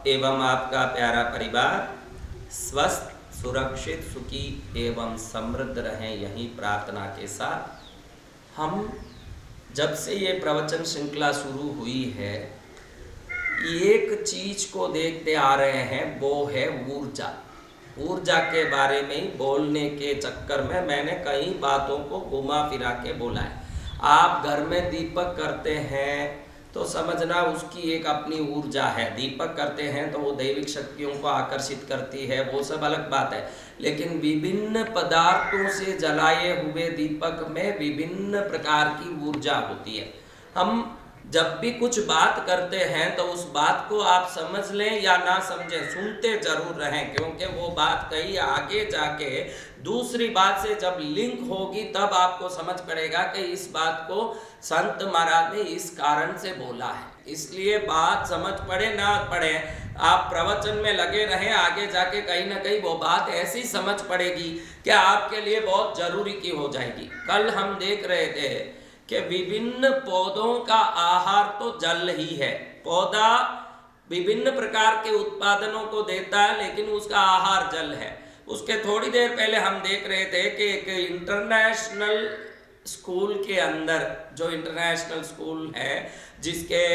एवं आपका प्यारा परिवार स्वस्थ, सुरक्षित, सुखी एवं समृद्ध रहें, यही प्रार्थना के साथ हम जब से ये प्रवचन श्रृंखला शुरू हुई है एक चीज को देखते आ रहे हैं, वो है ऊर्जा। ऊर्जा के बारे में ही बोलने के चक्कर में मैंने कई बातों को घुमा फिरा के बोला है। आप घर में दीपक करते हैं तो समझना उसकी एक अपनी ऊर्जा है। दीपक करते हैं तो वो दैविक शक्तियों को आकर्षित करती है, वो सब अलग बात है। लेकिन विभिन्न पदार्थों से जलाए हुए दीपक में विभिन्न प्रकार की ऊर्जा होती है। हम जब भी कुछ बात करते हैं तो उस बात को आप समझ लें या ना समझें, सुनते जरूर रहें, क्योंकि वो बात कहीं आगे जाके दूसरी बात से जब लिंक होगी तब आपको समझ पड़ेगा कि इस बात को संत महाराज ने इस कारण से बोला है। इसलिए बात समझ पड़े ना पड़े, आप प्रवचन में लगे रहें, आगे जाके कहीं ना कहीं वो बात ऐसी समझ पड़ेगी कि आपके लिए बहुत जरूरी की हो जाएगी। कल हम देख रहे थे कि विभिन्न पौधों का आहार तो जल ही है। पौधा विभिन्न प्रकार के उत्पादनों को देता है, लेकिन उसका आहार जल है। उसके थोड़ी देर पहले हम देख रहे थे कि एक इंटरनेशनल स्कूल के अंदर, जो इंटरनेशनल स्कूल है जिसके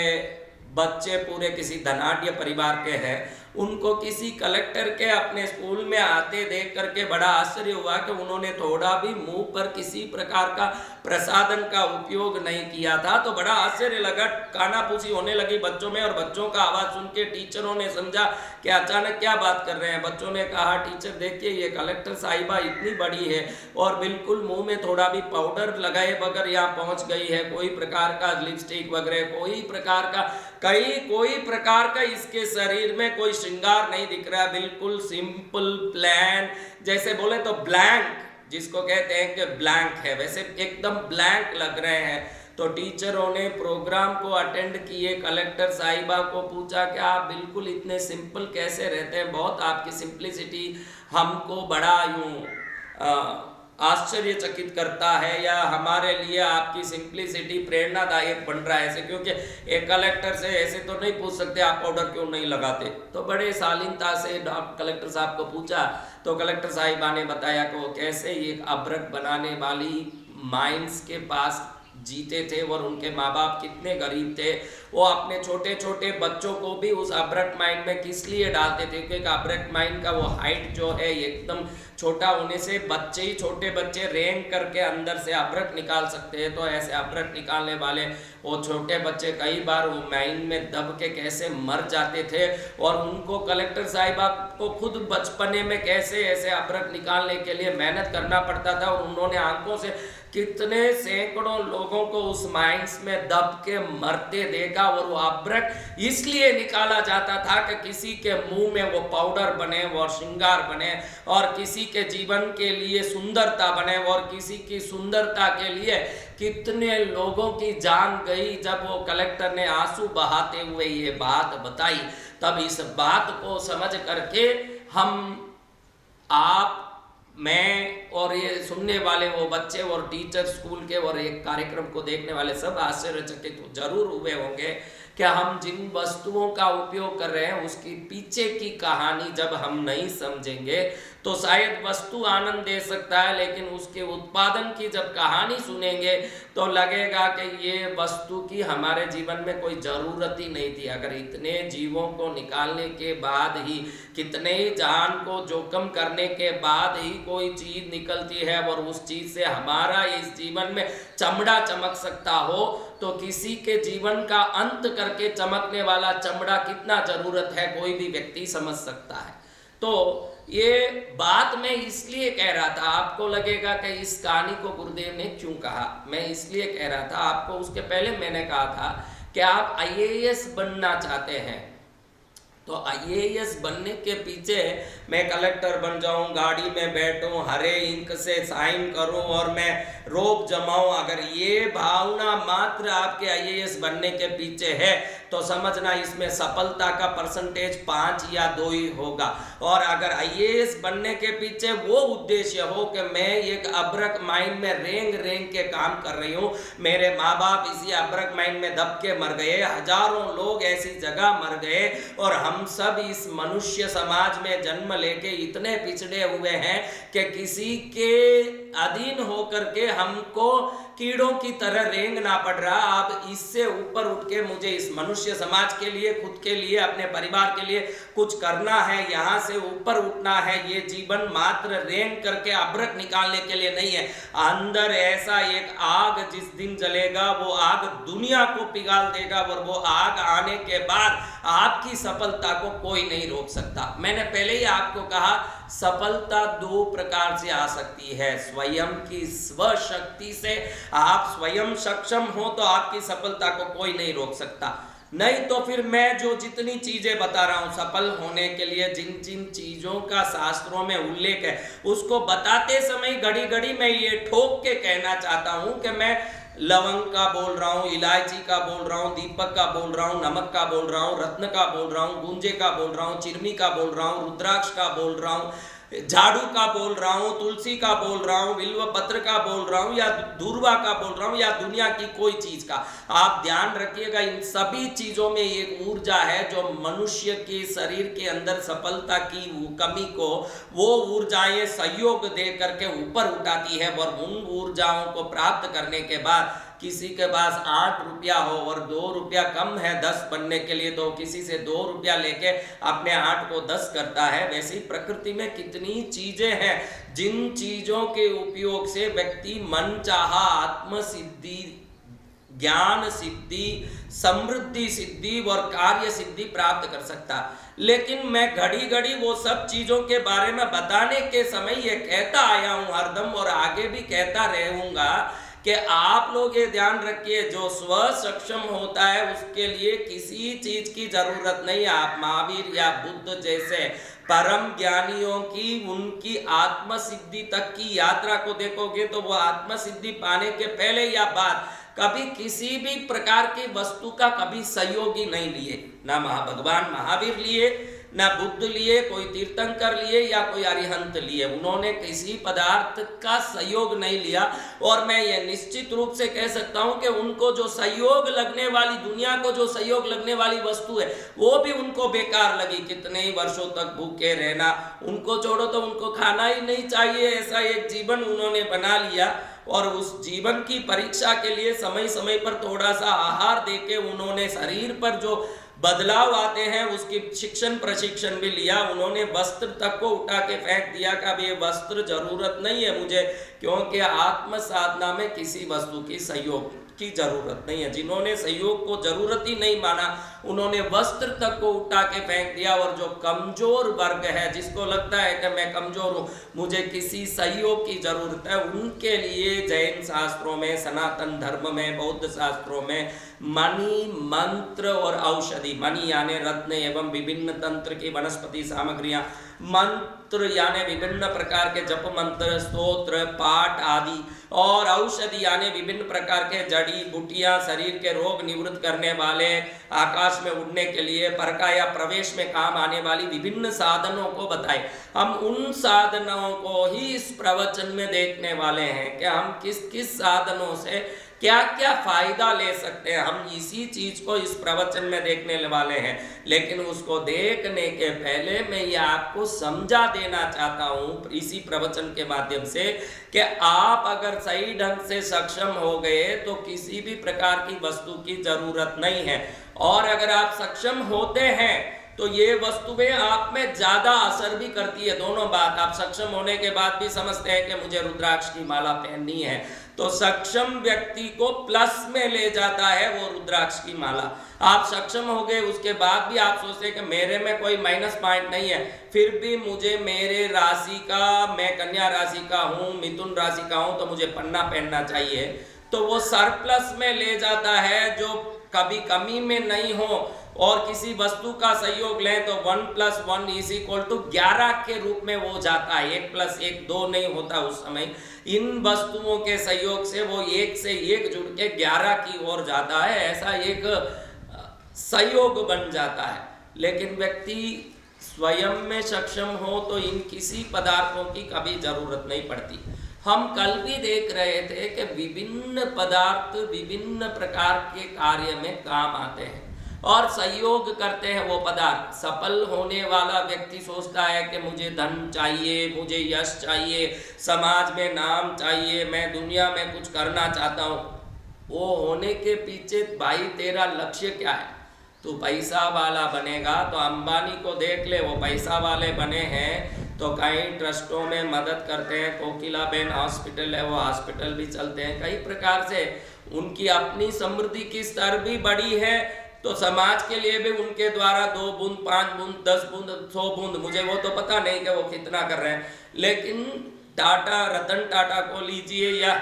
बच्चे पूरे किसी धनाढ्य परिवार के हैं, उनको किसी कलेक्टर के अपने स्कूल में आते देख करके बड़ा आश्चर्य हुआ कि उन्होंने थोड़ा भी मुंह पर किसी प्रकार का प्रसाधन का उपयोग नहीं किया था। तो बड़ा आश्चर्य लगा, कानाफूसी होने लगी बच्चों में, और बच्चों का आवाज सुन के टीचरों ने समझा कि अचानक क्या बात कर रहे हैं। बच्चों ने कहा, टीचर देखिए ये कलेक्टर साहिबा इतनी बड़ी है और बिल्कुल मुंह में थोड़ा भी पाउडर लगाए बगैर यहाँ पहुंच गई है, कोई प्रकार का लिपस्टिक वगैरह कोई प्रकार का कोई प्रकार का इसके शरीर में कोई श्रृंगार नहीं दिख रहा, बिल्कुल सिंपल प्लान, जैसे बोले तो ब्लैंक, जिसको कहते हैं कि ब्लैंक है, वैसे एकदम ब्लैंक लग रहे हैं। तो टीचरों ने प्रोग्राम को अटेंड किए, कलेक्टर साहिबा को पूछा कि आप बिल्कुल इतने सिंपल कैसे रहते हैं, बहुत आपकी सिंप्लिसिटी हमको बड़ा यूं आश्चर्यचकित करता है, या हमारे लिए आपकी सिंप्लिसिटी प्रेरणादायक बन रहा है ऐसे, क्योंकि एक कलेक्टर से ऐसे तो नहीं पूछ सकते आप पाउडर क्यों नहीं लगाते। तो बड़े शालीनता से कलेक्टर साहब को पूछा, तो कलेक्टर साहिबा ने बताया कि वो कैसे एक अभ्रक बनाने वाली माइंस के पास जीते थे और उनके माँ बाप कितने गरीब थे। वो अपने छोटे छोटे बच्चों को भी उस अभ्रक माइंड में किस लिए डालते थे, क्योंकि अभ्रक माइंड का वो हाइट जो है एकदम छोटा होने से बच्चे ही छोटे बच्चे रेंग करके अंदर से अभ्रक निकाल सकते हैं। तो ऐसे अभ्रक निकालने वाले वो छोटे बच्चे कई बार वो माइंड में दब के कैसे मर जाते थे, और उनको कलेक्टर साहिबा को खुद बचपने में कैसे ऐसे अभ्रक निकालने के लिए मेहनत करना पड़ता था, और उन्होंने आंखों से कितने सैकड़ों लोगों को उस माइंस में दब के मरते देखा। और वो अभ्रक इसलिए निकाला जाता था कि किसी के मुंह में वो पाउडर बने और श्रृंगार बने, और किसी के जीवन के लिए सुंदरता बने, और किसी की सुंदरता के लिए कितने लोगों की जान गई। जब वो कलेक्टर ने आंसू बहाते हुए ये बात बताई, तब इस बात को समझ करके हम, आप, मैं और ये सुनने वाले वो बच्चे और टीचर स्कूल के और एक कार्यक्रम को देखने वाले सब आश्चर्यचकित जरूर हुए होंगे कि हम जिन वस्तुओं का उपयोग कर रहे हैं उसकी पीछे की कहानी जब हम नहीं समझेंगे तो शायद वस्तु आनंद दे सकता है, लेकिन उसके उत्पादन की जब कहानी सुनेंगे तो लगेगा कि ये वस्तु की हमारे जीवन में कोई ज़रूरत ही नहीं थी। अगर इतने जीवों को निकालने के बाद ही, कितने ही जान को जोखिम करने के बाद ही कोई चीज़ निकलती है और उस चीज़ से हमारा इस जीवन में चमड़ा चमक सकता हो, तो किसी के जीवन का अंत करके चमकने वाला चमड़ा कितना ज़रूरत है कोई भी व्यक्ति समझ सकता है। तो ये बात मैं इसलिए कह रहा था, आपको लगेगा कि इस कहानी को गुरुदेव ने क्यों कहा, मैं इसलिए कह रहा था आपको, उसके पहले मैंने कहा था कि आप आईएएस बनना चाहते हैं, तो आईएएस बनने के पीछे मैं कलेक्टर बन जाऊं, गाड़ी में बैठूं, हरे इंक से साइन करूं और मैं रोब जमाऊं, अगर ये भावना मात्र आपके आईएएस बनने के पीछे है तो समझना इसमें सफलता का परसेंटेज 5 या 2 ही होगा। और अगर आईएएस बनने के पीछे वो उद्देश्य हो कि मैं एक अब्रक माइंड में रेंग रेंग के काम कर रही हूँ, मेरे माँ बाप इसी अब्रक माइंड में दब के मर गए, हजारों लोग ऐसी जगह मर गए, और हम सब इस मनुष्य समाज में जन्म लेके इतने पिछड़े हुए हैं कि किसी के अधीन होकर के हमको कीड़ों की तरह रेंगना पड़ रहा। अब इससे ऊपर उठ के मुझे इस मनुष्य समाज के लिए, खुद के लिए, अपने परिवार के लिए कुछ करना है, यहाँ से ऊपर उठना है। ये जीवन मात्र रेंग करके अब्रक निकालने के लिए नहीं है। अंदर ऐसा एक आग जिस दिन जलेगा वो आग दुनिया को पिघाल देगा, और वो आग आने के बाद आपकी सफलता को कोई नहीं रोक सकता। मैंने पहले ही आपको कहा सफलता 2 प्रकार से आ सकती है। स्वयं की स्वशक्ति से आप स्वयं सक्षम हो तो आपकी सफलता को कोई नहीं रोक सकता, नहीं तो फिर मैं जो जितनी चीजें बता रहा हूं सफल होने के लिए, जिन जिन चीजों का शास्त्रों में उल्लेख है, उसको बताते समय घड़ी घड़ी मैं ये ठोक के कहना चाहता हूं कि मैं लवंग का बोल रहा हूँ, इलायची का बोल रहा हूँ, दीपक का बोल रहा हूँ, नमक का बोल रहा हूँ, रत्न का बोल रहा हूँ, गुंजे का बोल रहा हूँ, चिरमी का बोल रहा हूँ, रुद्राक्ष का बोल रहा हूँ, झाड़ू का बोल रहा हूँ, तुलसी का बोल रहा हूँ, बिल्व पत्र का बोल रहा हूँ, या दूर्वा का बोल रहा हूँ, या दुनिया की कोई चीज का। आप ध्यान रखिएगा, इन सभी चीजों में एक ऊर्जा है जो मनुष्य के शरीर के अंदर सफलता की कमी को वो ऊर्जाएं सहयोग दे करके ऊपर उठाती है। और उन ऊर्जाओं को प्राप्त करने के बाद किसी के पास 8 रुपया हो और 2 रुपया कम है 10 बनने के लिए, तो किसी से 2 रुपया लेके अपने 8 को 10 करता है। वैसी प्रकृति में कितनी चीजें हैं जिन चीजों के उपयोग से व्यक्ति मनचाहा आत्म सिद्धि, ज्ञान सिद्धि, समृद्धि सिद्धि और कार्य सिद्धि प्राप्त कर सकता। लेकिन मैं घड़ी घड़ी वो सब चीजों के बारे में बताने के समय ये कहता आया हूं हरदम, और आगे भी कहता रहूंगा कि आप लोग ये ध्यान रखिए, जो स्व सक्षम होता है उसके लिए किसी चीज की जरूरत नहीं। आप महावीर या बुद्ध जैसे परम ज्ञानियों की उनकी आत्म सिद्धि तक की यात्रा को देखोगे तो वो आत्म सिद्धि पाने के पहले या बाद कभी किसी भी प्रकार की वस्तु का कभी सहयोगी नहीं लिए, ना भगवान महावीर लिए, ना बुद्ध लिए, कोई तीर्थंकर लिए या कोई अरिहंत लिए। उन्होंने किसी पदार्थ का सहयोग नहीं लिया। और मैं ये निश्चित रूप से कह सकता हूं कि उनको जो सहयोग लगने वाली, दुनिया को जो सहयोग लगने वाली वस्तु है वो भी उनको बेकार लगी। कितने ही वर्षों तक भूखे रहना, उनको छोड़ो तो उनको खाना ही नहीं चाहिए, ऐसा एक जीवन उन्होंने बना लिया। और उस जीवन की परीक्षा के लिए समय समय पर थोड़ा सा आहार देके उन्होंने शरीर पर जो बदलाव आते हैं उसकी शिक्षण प्रशिक्षण भी लिया। उन्होंने वस्त्र तक को उठा के फेंक दिया कि अब ये वस्त्र जरूरत नहीं है मुझे, क्योंकि आत्म साधना में किसी वस्तु की सहयोग की जरूरत नहीं है। जिन्होंने सहयोग को जरूरत ही नहीं माना उन्होंने वस्त्र तक को उठा के फेंक दिया। और जो कमजोर वर्ग है, जिसको लगता है कि मैं कमजोर हूं, मुझे किसी सहयोग की जरूरत है, उनके लिए जैन शास्त्रों में, सनातन धर्म में, बौद्ध शास्त्रों में मणि, मंत्र और औषधि, मणि यानी रत्न एवं विभिन्न तंत्र की वनस्पति सामग्रियां, मंत्र यानी विभिन्न प्रकार के जप मंत्र, स्तोत्र, पाठ आदि, और औषधि यानी विभिन्न प्रकार के जड़ी बूटियां, शरीर के रोग निवृत्त करने वाले, आकाश में उड़ने के लिए, परका या प्रवेश में काम आने वाली विभिन्न साधनों को बताए। हम उन साधनों को ही इस प्रवचन में देखने वाले हैं कि हम किस किस साधनों से क्या क्या फायदा ले सकते हैं। हम इसी चीज को इस प्रवचन में देखने वाले हैं। लेकिन उसको देखने के पहले मैं ये आपको समझा देना चाहता हूं इसी प्रवचन के माध्यम से कि आप अगर सही ढंग से सक्षम हो गए तो किसी भी प्रकार की वस्तु की जरूरत नहीं है। और अगर आप सक्षम होते हैं तो ये वस्तुएं आप में ज्यादा असर भी करती है। दोनों बात, आप सक्षम होने के बाद भी समझते हैं कि मुझे रुद्राक्ष की माला पहननी है, तो सक्षम व्यक्ति को प्लस में ले जाता है वो रुद्राक्ष की माला। आप सक्षम हो गए उसके बाद भी आप सोचते हैं कि मेरे में कोई माइनस पॉइंट नहीं है, फिर भी मुझे मेरे राशि का, मैं कन्या राशि का हूँ, मिथुन राशि का हूँ, तो मुझे पन्ना पहनना चाहिए, तो वो सरप्लस में ले जाता है जो कभी कमी में नहीं हो। और किसी वस्तु का सहयोग लें तो 1 + 1 = 11 के रूप में वो जाता है। 1 + 1 2 नहीं होता उस समय। इन वस्तुओं के सहयोग से वो 1 से 1 जुड़ के 11 की ओर जाता है। ऐसा एक सहयोग बन जाता है। लेकिन व्यक्ति स्वयं में सक्षम हो तो इन किसी पदार्थों की कभी जरूरत नहीं पड़ती। हम कल भी देख रहे थे कि विभिन्न पदार्थ विभिन्न प्रकार के कार्य में काम आते हैं और सहयोग करते हैं। वो पदार्थ सफल होने वाला व्यक्ति सोचता है कि मुझे धन चाहिए, मुझे यश चाहिए, समाज में नाम चाहिए, मैं दुनिया में कुछ करना चाहता हूँ। वो होने के पीछे भाई तेरा लक्ष्य क्या है? तू पैसा वाला बनेगा तो अंबानी को देख ले, वो पैसा वाले बने हैं तो कई ट्रस्टों में मदद करते हैं। कोकिलाबेन हॉस्पिटल है, वो हॉस्पिटल भी चलते हैं। कई प्रकार से उनकी अपनी समृद्धि की स्तर भी बड़ी है, तो समाज के लिए भी उनके द्वारा 2 बूंद 5 बूंद 10 बूंद 100 बूंद, मुझे वो तो पता नहीं कि वो कितना कर रहे हैं। लेकिन टाटा, रतन टाटा को लीजिए या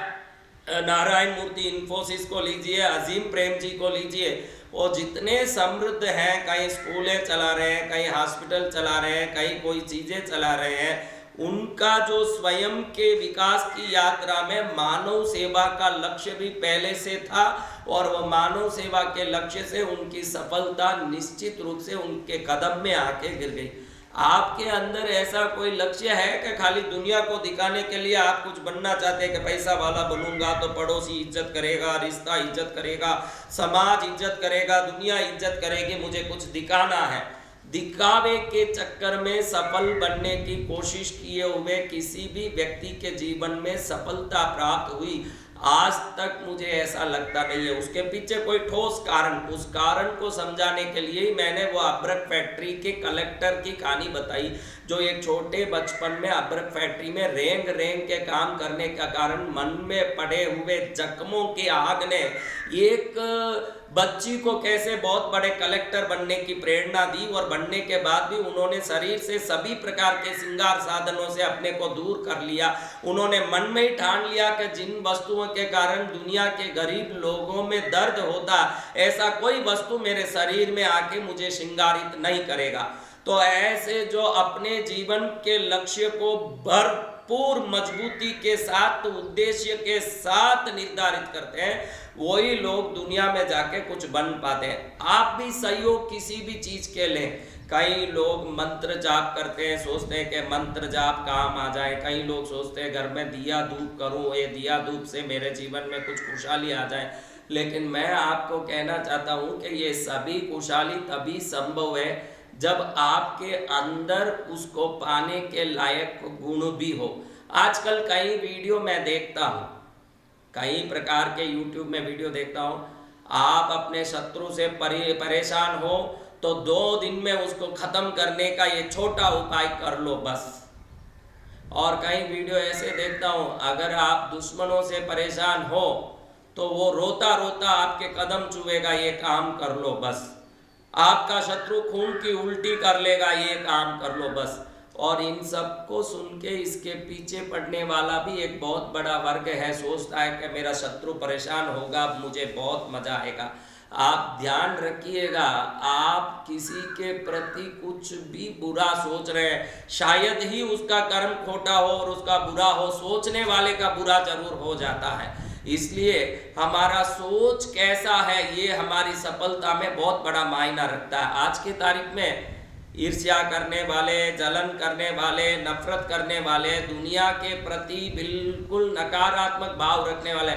नारायण मूर्ति इन्फोसिस को लीजिए, अजीम प्रेम जी को लीजिए, वो जितने समृद्ध हैं, कहीं स्कूलें चला रहे हैं, कहीं हॉस्पिटल चला रहे हैं, कहीं कोई चीज़ें चला रहे हैं। उनका जो स्वयं के विकास की यात्रा में मानव सेवा का लक्ष्य भी पहले से था और वह मानव सेवा के लक्ष्य से उनकी सफलता निश्चित रूप से उनके कदम में आके गिर गई। आपके अंदर ऐसा कोई लक्ष्य है कि खाली दुनिया को दिखाने के लिए आप कुछ बनना चाहते हैं कि पैसा वाला बनूंगा तो पड़ोसी इज्जत करेगा, रिश्ता इज्जत करेगा, समाज इज्जत करेगा, दुनिया इज्जत करेगी, मुझे कुछ दिखाना है। दिखावे के चक्कर में सफल बनने की कोशिश किए हुए किसी भी व्यक्ति के जीवन में सफलता प्राप्त हुई आज तक मुझे ऐसा लगता नहीं है। उसके पीछे कोई ठोस कारण, उस कारण को समझाने के लिए ही मैंने वो अब्रक फैक्ट्री के कलेक्टर की कहानी बताई, जो एक छोटे बचपन में अब्रक फैक्ट्री में रेंग रेंग के काम करने का कारण मन में पड़े हुए जख्मों की आग ने एक बच्ची को कैसे बहुत बड़े कलेक्टर बनने की प्रेरणा दी, और बनने के बाद भी उन्होंने शरीर से सभी प्रकार के श्रृंगार साधनों से अपने को दूर कर लिया। उन्होंने मन में ही ठान लिया कि जिन वस्तुओं के कारण दुनिया के गरीब लोगों में दर्द होता, ऐसा कोई वस्तु मेरे शरीर में आके मुझे श्रृंगारित नहीं करेगा। तो ऐसे जो अपने जीवन के लक्ष्य को भरपूर मजबूती के साथ, उद्देश्य के साथ निर्धारित करते हैं, वही लोग दुनिया में जाके कुछ बन पाते हैं। आप भी सहयोग किसी भी चीज के लें। कई लोग मंत्र जाप करते हैं, सोचते हैं कि मंत्र जाप काम आ जाए। कई लोग सोचते हैं घर में दिया धूप करूं, ये दिया धूप से मेरे जीवन में कुछ खुशहाली आ जाए। लेकिन मैं आपको कहना चाहता हूं कि ये सभी खुशहाली तभी संभव है जब आपके अंदर उसको पाने के लायक गुण भी हो। आजकल कई वीडियो मैं देखता हूँ, कई प्रकार के YouTube में वीडियो देखता हूँ, आप अपने शत्रु से परेशान हो तो 2 दिन में उसको खत्म करने का ये छोटा उपाय कर लो बस। और कई वीडियो ऐसे देखता हूँ, अगर आप दुश्मनों से परेशान हो तो वो रोता रोता आपके कदम चूमेगा, ये काम कर लो बस। आपका शत्रु खून की उल्टी कर लेगा, ये काम कर लो बस। और इन सब को सुन के इसके पीछे पड़ने वाला भी एक बहुत बड़ा वर्ग है, सोचता है कि मेरा शत्रु परेशान होगा, मुझे बहुत मजा आएगा। आप ध्यान रखिएगा, आप किसी के प्रति कुछ भी बुरा सोच रहे हैं, शायद ही उसका कर्म खोटा हो और उसका बुरा हो, सोचने वाले का बुरा जरूर हो जाता है। इसलिए हमारा सोच कैसा है ये हमारी सफलता में बहुत बड़ा मायना रखता है। आज की तारीख में ईर्ष्या करने वाले, जलन करने वाले, नफरत करने वाले, दुनिया के प्रति बिल्कुल नकारात्मक भाव रखने वाले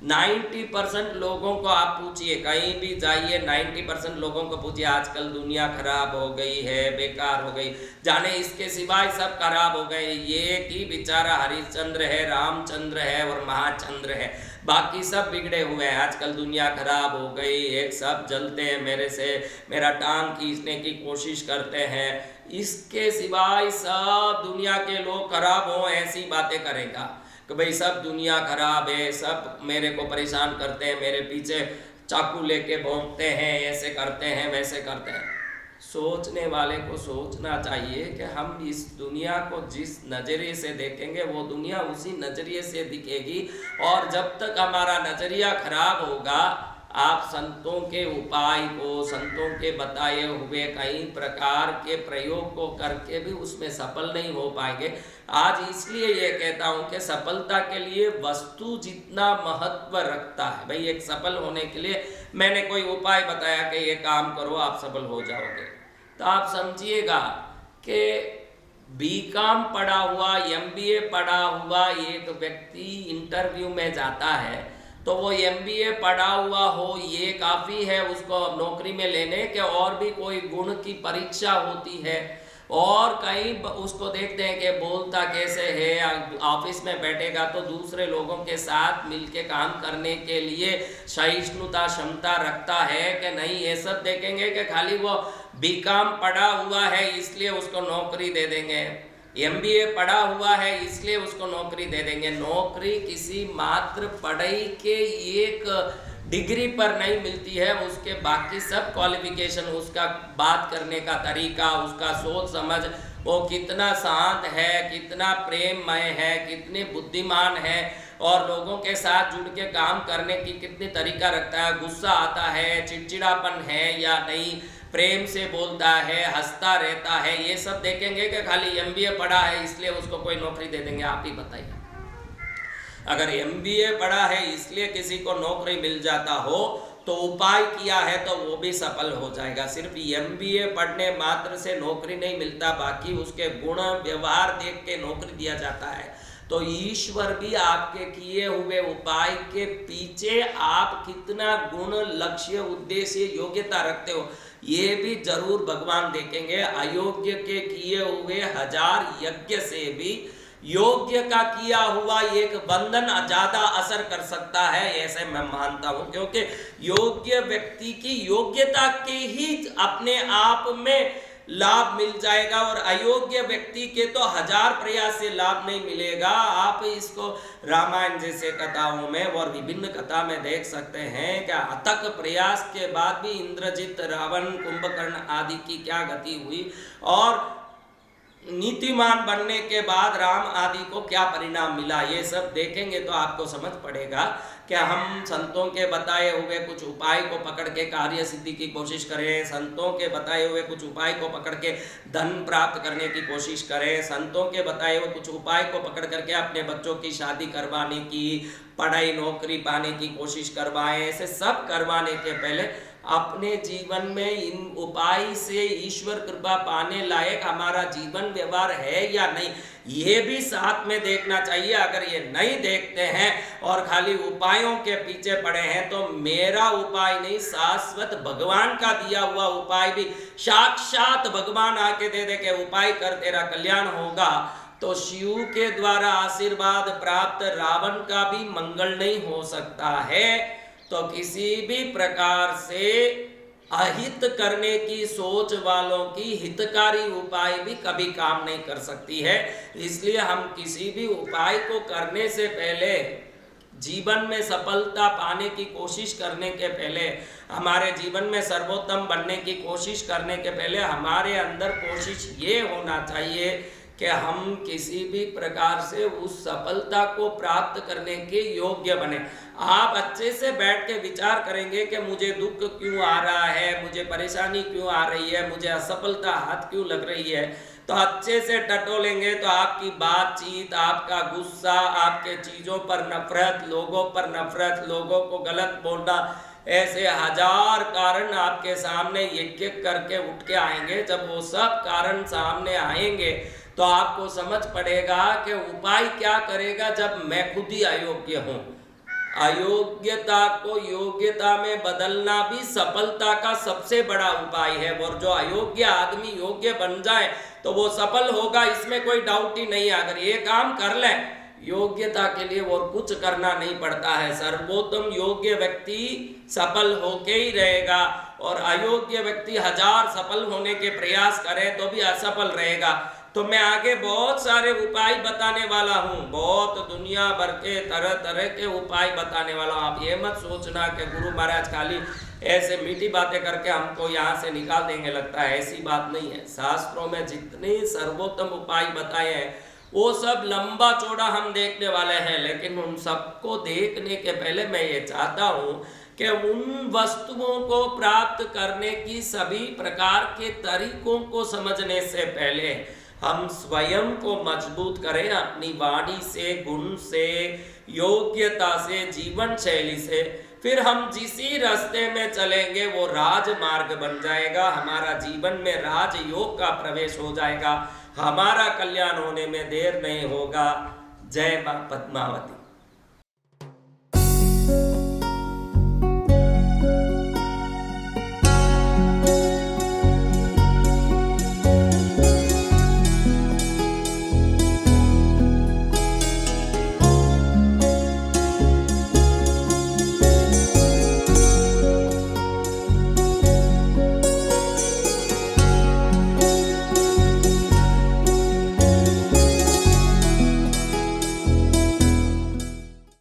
90% लोगों को आप पूछिए, कहीं भी जाइए 90% लोगों को पूछिए, आजकल दुनिया खराब हो गई है, बेकार हो गई, जाने इसके सिवाय सब खराब हो गए, ये कि बेचारा हरिश्चंद्र है, रामचंद्र है और महाचंद्र है, बाकी सब बिगड़े हुए हैं। आजकल दुनिया खराब हो गई, एक सब जलते हैं मेरे से, मेरा टांग खींचने की कोशिश करते हैं, इसके सिवाय सब दुनिया के लोग खराब हो ऐसी बातें करेगा कि भाई सब दुनिया खराब है, सब मेरे को परेशान करते हैं, मेरे पीछे चाकू लेके भौंकते हैं, ऐसे करते हैं, वैसे करते हैं। सोचने वाले को सोचना चाहिए कि हम इस दुनिया को जिस नज़रिए से देखेंगे वो दुनिया उसी नज़रिए से दिखेगी, और जब तक हमारा नज़रिया खराब होगा आप संतों के उपाय को, संतों के बताए हुए कई प्रकार के प्रयोग को करके भी उसमें सफल नहीं हो पाएंगे। आज इसलिए ये कहता हूँ कि सफलता के लिए वस्तु जितना महत्व रखता है, भाई एक सफल होने के लिए मैंने कोई उपाय बताया कि ये काम करो आप सफल हो जाओगे, तो आप समझिएगा कि बीकॉम पढ़ा हुआ, एमबीए पढ़ा हुआ एक व्यक्ति इंटरव्यू में जाता है तो वो एमबीए पढ़ा हुआ हो ये काफ़ी है उसको नौकरी में लेने के, और भी कोई गुण की परीक्षा होती है, और कहीं उसको देखते हैं कि बोलता कैसे है, ऑफिस में बैठेगा तो दूसरे लोगों के साथ मिलके काम करने के लिए सहिष्णुता क्षमता रखता है कि नहीं, ये सब देखेंगे कि खाली वो बीकॉम पढ़ा हुआ है इसलिए उसको नौकरी दे देंगे, एमबीए पढ़ा हुआ है इसलिए उसको नौकरी दे देंगे। नौकरी किसी मात्र पढ़ाई के एक डिग्री पर नहीं मिलती है, उसके बाकी सब क्वालिफिकेशन, उसका बात करने का तरीका, उसका सोच समझ, वो कितना शांत है, कितना प्रेममय है, कितने बुद्धिमान है, और लोगों के साथ जुड़ के काम करने की कितनी तरीका रखता है, गुस्सा आता है, चिड़चिड़ापन है या नहीं, प्रेम से बोलता है, हंसता रहता है, ये सब देखेंगे कि खाली एमबीए पढ़ा है इसलिए उसको कोई नौकरी दे देंगे। आप ही बताइए, अगर एमबीए पढ़ा है इसलिए किसी को नौकरी मिल जाता हो तो उपाय किया है तो वो भी सफल हो जाएगा। सिर्फ एमबीए पढ़ने मात्र से नौकरी नहीं मिलता, बाकी उसके गुण व्यवहार देख के नौकरी दिया जाता है। तो ईश्वर भी आपके किए हुए उपाय के पीछे आप कितना गुण, लक्ष्य, उद्देश्य, योग्यता रखते हो ये भी जरूर भगवान देखेंगे। अयोग्य के किए हुए 1000 यज्ञ से भी योग्य का किया हुआ एक बंधन ज्यादा असर कर सकता है, ऐसे मैं मानता हूं, क्योंकि योग्य व्यक्ति की योग्यता के ही अपने आप में लाभ मिल जाएगा, और अयोग्य व्यक्ति के तो 1000 प्रयास से लाभ नहीं मिलेगा। आप इसको रामायण जैसे कथाओं में और विभिन्न कथा में देख सकते हैं कि अथक प्रयास के बाद भी इंद्रजित, रावण, कुंभकर्ण आदि की क्या गति हुई, और नीतिमान बनने के बाद राम आदि को क्या परिणाम मिला, ये सब देखेंगे तो आपको समझ पड़ेगा कि हम संतों के बताए हुए कुछ उपाय को पकड़ के कार्य सिद्धि की कोशिश करें, संतों के बताए हुए कुछ उपाय को पकड़ के धन प्राप्त करने की कोशिश करें, संतों के बताए हुए कुछ उपाय को पकड़ करके अपने बच्चों की शादी करवाने की, पढ़ाई नौकरी पाने की कोशिश करवाएं। ऐसे सब करवाने के पहले अपने जीवन में इन उपाय से ईश्वर कृपा पाने लायक हमारा जीवन व्यवहार है या नहीं, ये भी साथ में देखना चाहिए। अगर ये नहीं देखते हैं और खाली उपायों के पीछे पड़े हैं तो मेरा उपाय नहीं, शाश्वत भगवान का दिया हुआ उपाय भी साक्षात भगवान आके दे दे के उपाय कर तेरा कल्याण होगा, तो शिव के द्वारा आशीर्वाद प्राप्त रावण का भी मंगल नहीं हो सकता है। तो किसी भी प्रकार से अहित करने की सोच वालों की हितकारी उपाय भी कभी काम नहीं कर सकती है। इसलिए हम किसी भी उपाय को करने से पहले, जीवन में सफलता पाने की कोशिश करने के पहले, हमारे जीवन में सर्वोत्तम बनने की कोशिश करने के पहले हमारे अंदर कोशिश ये होना चाहिए कि हम किसी भी प्रकार से उस सफलता को प्राप्त करने के योग्य बने। आप अच्छे से बैठ के विचार करेंगे कि मुझे दुख क्यों आ रहा है, मुझे परेशानी क्यों आ रही है, मुझे असफलता हाथ क्यों लग रही है, तो अच्छे से टटोलेंगे तो आपकी बातचीत, आपका गुस्सा, आपके चीज़ों पर नफरत, लोगों पर नफरत, लोगों को गलत बोलना, ऐसे 1000 कारण आपके सामने एक एक करके उठ के आएंगे। जब वो सब कारण सामने आएंगे तो आपको समझ पड़ेगा कि उपाय क्या करेगा जब मैं खुद ही अयोग्य हूँ। अयोग्यता को योग्यता में बदलना भी सफलता का सबसे बड़ा उपाय है, और जो अयोग्य आदमी योग्य बन जाए तो वो सफल होगा, इसमें कोई डाउट ही नहीं है। अगर ये काम कर ले, योग्यता के लिए और कुछ करना नहीं पड़ता है। सर्वोत्तम योग्य व्यक्ति सफल होके ही रहेगा, और अयोग्य व्यक्ति 1000 सफल होने के प्रयास करे तो भी असफल रहेगा। तो मैं आगे बहुत सारे उपाय बताने वाला हूँ, बहुत दुनिया भर के तरह तरह के उपाय बताने वाला हूँ। आप ये मत सोचना कि गुरु महाराज खाली ऐसे मीठी बातें करके हमको यहाँ से निकाल देंगे, लगता है, ऐसी बात नहीं है। शास्त्रों में जितने सर्वोत्तम उपाय बताए हैं वो सब लंबा चौड़ा हम देखने वाले हैं, लेकिन उन सबको देखने के पहले मैं ये चाहता हूँ कि उन वस्तुओं को प्राप्त करने की सभी प्रकार के तरीकों को समझने से पहले हम स्वयं को मजबूत करें, अपनी वाणी से, गुण से, योग्यता से, जीवन शैली से। फिर हम जिसी रास्ते में चलेंगे वो राजमार्ग बन जाएगा, हमारा जीवन में राजयोग का प्रवेश हो जाएगा, हमारा कल्याण होने में देर नहीं होगा। जय मां पद्मावती।